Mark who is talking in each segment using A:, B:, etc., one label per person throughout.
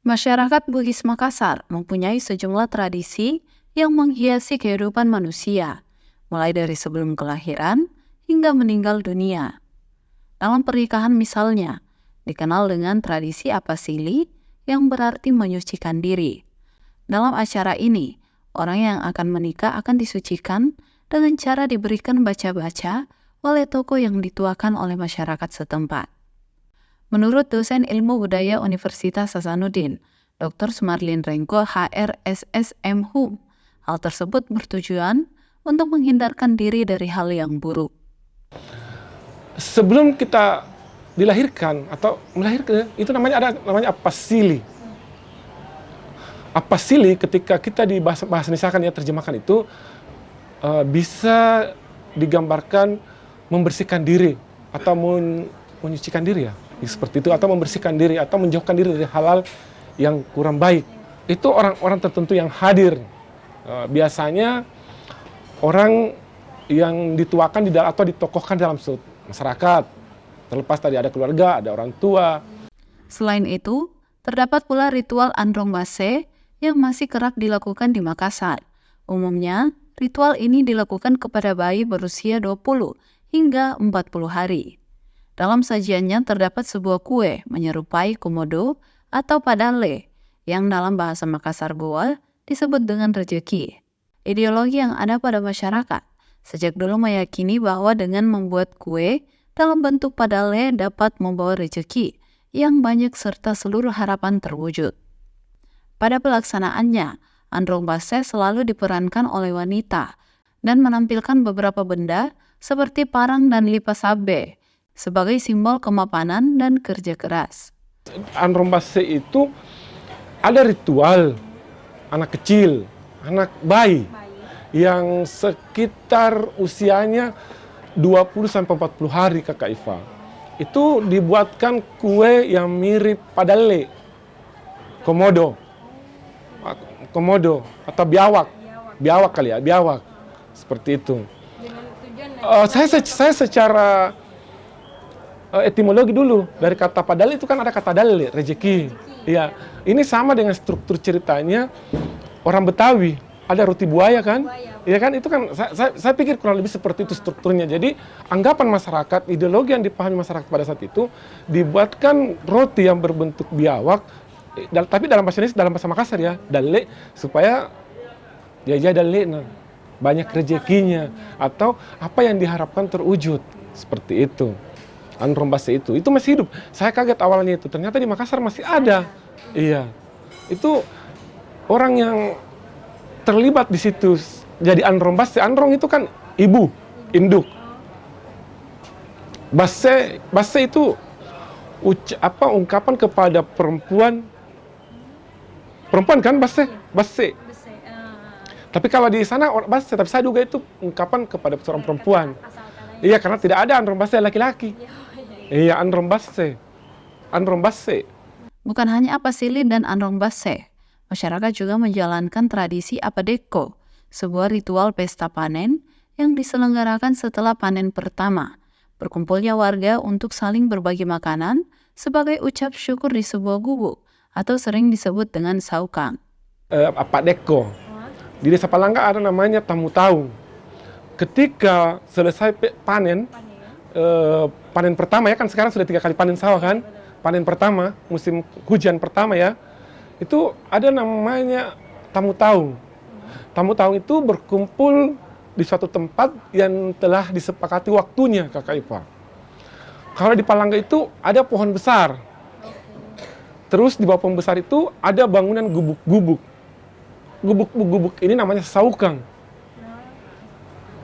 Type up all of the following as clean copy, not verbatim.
A: Masyarakat Bugis Makassar mempunyai sejumlah tradisi yang menghiasi kehidupan manusia, mulai dari sebelum kelahiran hingga meninggal dunia. Dalam pernikahan misalnya, dikenal dengan tradisi apasili yang berarti menyucikan diri. Dalam acara ini, orang yang akan menikah akan disucikan dengan cara diberikan baca-baca oleh tokoh yang dituakan oleh masyarakat setempat. Menurut dosen ilmu budaya Universitas Hasanuddin, Dr. Sumarlin Rengko HRSSM HUM, hal tersebut bertujuan untuk menghindarkan diri dari hal yang buruk.
B: Sebelum kita dilahirkan atau melahirkan, itu namanya apasili. Apasili ketika kita di bahasa misalkan ya terjemahkan itu bisa digambarkan membersihkan diri atau menyucikan diri ya. Seperti itu, atau membersihkan diri atau menjauhkan diri dari hal-hal yang kurang baik. Itu orang-orang tertentu yang hadir. Biasanya orang yang dituakan atau ditokohkan dalam masyarakat. Terlepas tadi ada keluarga, ada orang tua.
A: Selain itu, terdapat pula ritual Androng Base yang masih kerap dilakukan di Makassar. Umumnya, ritual ini dilakukan kepada bayi berusia 20 hingga 40 hari. Dalam sajiannya terdapat sebuah kue menyerupai komodo atau padale yang dalam bahasa Makassar Goa disebut dengan rejeki. Ideologi yang ada pada masyarakat sejak dulu meyakini bahwa dengan membuat kue dalam bentuk padale dapat membawa rejeki yang banyak serta seluruh harapan terwujud. Pada pelaksanaannya, Androng Base selalu diperankan oleh wanita dan menampilkan beberapa benda seperti parang dan lipas abe sebagai simbol kemapanan dan kerja keras.
B: Androng Base itu ada ritual anak kecil, anak bayi yang sekitar usianya 20-40 hari Kakak Iva. Itu dibuatkan kue yang mirip padale, komodo atau biawak kali ya, biawak seperti itu. Saya secara etimologi dulu dari kata padale itu kan ada kata dale, rezeki. Iya, ini sama dengan struktur ceritanya orang Betawi. Ada roti buaya kan? Iya kan? Itu kan saya pikir kurang lebih seperti itu strukturnya. Jadi anggapan masyarakat, ideologi yang dipahami masyarakat pada saat itu dibuatkan roti yang berbentuk biawak, tapi dalam bahasa Indonesia, dalam bahasa Makassar ya, dale, supaya ya dale, nah, banyak rezekinya atau apa yang diharapkan terwujud seperti itu. Androng Base itu masih hidup. Saya kaget awalnya itu, ternyata di Makassar masih ada. Iya, itu orang yang terlibat di situ jadi Androng Base. Androng itu kan ibu, induk. Base itu ungkapan kepada perempuan kan Base. Tapi kalau di sana Base, tapi saya juga itu ungkapan kepada seorang perempuan. Iya, karena tidak ada Androng Base laki-laki. Iya, Androng Base.
A: Bukan hanya apasili dan Androng Base, masyarakat juga menjalankan tradisi apadeko, sebuah ritual pesta panen yang diselenggarakan setelah panen pertama. Berkumpulnya warga untuk saling berbagi makanan sebagai ucap syukur di sebuah gubuk atau sering disebut dengan saukang.
B: Apadeko. Di Desa Palangga ada namanya tamu taung. Ketika selesai panen pertama ya kan, sekarang sudah 3 kali panen sawah kan, panen pertama musim hujan pertama ya, itu ada namanya tamu taung. Tamu taung itu berkumpul di suatu tempat yang telah disepakati waktunya Kakak Iva. Kalau di Palangga itu ada pohon besar, terus di bawah pohon besar itu ada bangunan gubuk-gubuk. Gubuk ini namanya saukang.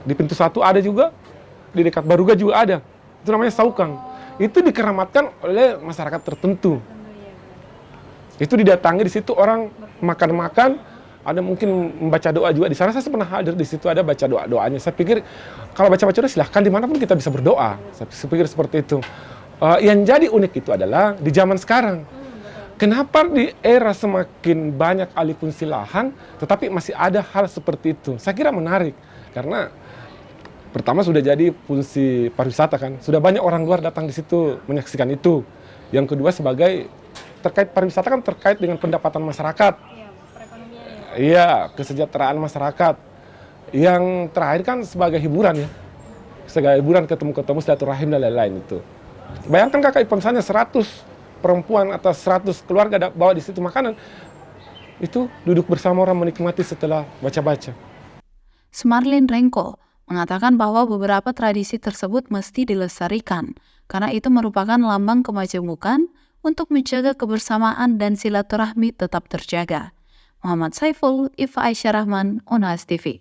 B: Di pintu 1 ada juga, di dekat Baruga juga ada. Itu namanya saukang. Itu dikeramatkan oleh masyarakat tertentu. Itu didatangi di situ orang makan-makan, ada mungkin membaca doa juga. Di sana saya pernah hadir, di situ ada baca doa-doanya. Saya pikir kalau baca doa silahkan dimanapun kita bisa berdoa. Saya pikir seperti itu. Yang jadi unik itu adalah di zaman sekarang. Kenapa di era semakin banyak alih fungsi lahan, tetapi masih ada hal seperti itu? Saya kira menarik, karena pertama sudah jadi fungsi pariwisata kan, sudah banyak orang luar datang di situ menyaksikan itu. Yang kedua sebagai terkait pariwisata kan terkait dengan pendapatan masyarakat.
C: Iya, perekonomian ya.
B: Iya, kesejahteraan masyarakat. Yang terakhir kan sebagai hiburan ya. Sebagai hiburan ketemu-ketemu silaturahim dan lain-lain itu. Bayangkan kakak misalnya 100 perempuan atau 100 keluarga bawa di situ makanan. Itu duduk bersama orang menikmati setelah baca-baca.
A: Smarlin Rengko mengatakan bahwa beberapa tradisi tersebut mesti dilestarikan karena itu merupakan lambang kemajemukan untuk menjaga kebersamaan dan silaturahmi tetap terjaga. Muhammad Saiful, Iva Aisyah Rahman, Onhas TV.